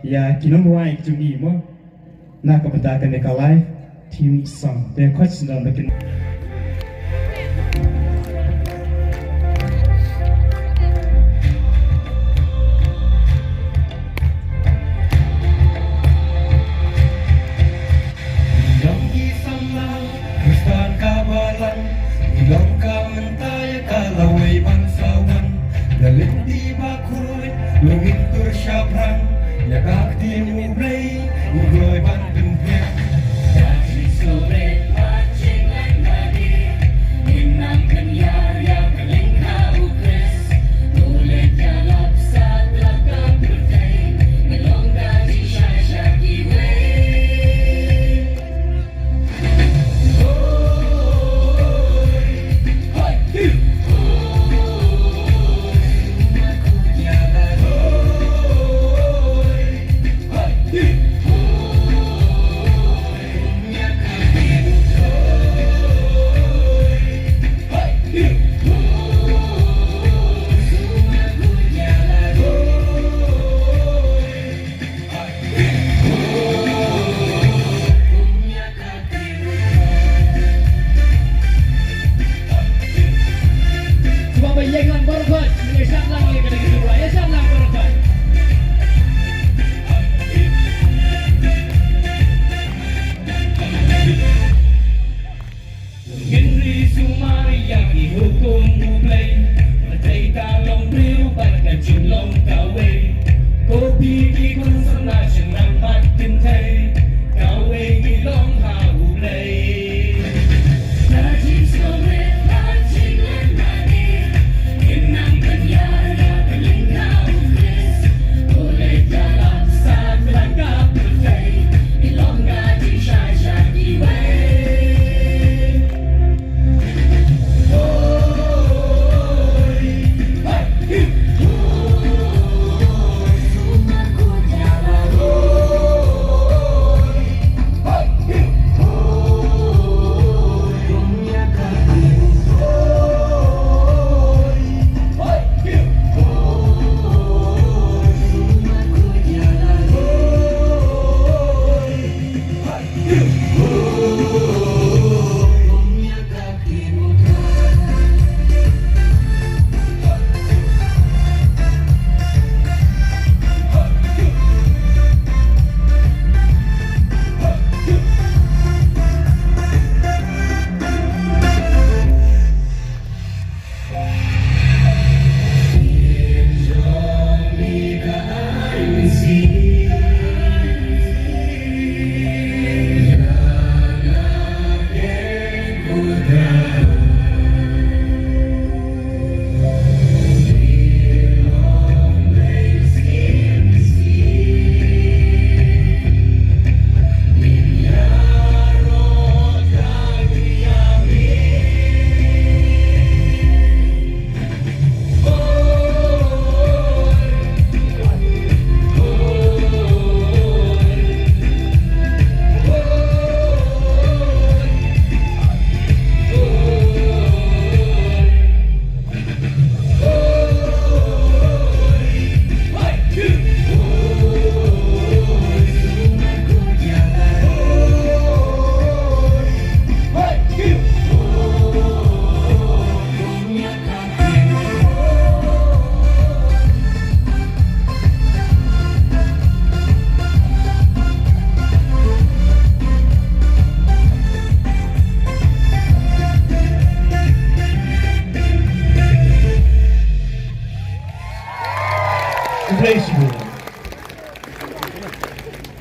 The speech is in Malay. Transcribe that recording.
ya kinomwai jungi mo na ka bata ka ne ka live team song de question on the Ilong ka mentaya kalaway bangsawan Dalit di bakut Lungit tersyabran Yakak timu play Ugoy bandung pek Dasi sore macingan tadi Minang kenyar yang kelingka ukres Tulet jalap saat lakam bertai Ngelong gaji syasyak iway Henry Sumari yang dihukum mulai Matai talong beliau pada cinlong kawe Kopi di konsona senang patin tay Kawe gilong hau play Dasi sore macingan tadi Minang kenyar yang kelingka ukres Tulet jalap saat langkah bertai Ilong gaji syasyak iway Congratulations.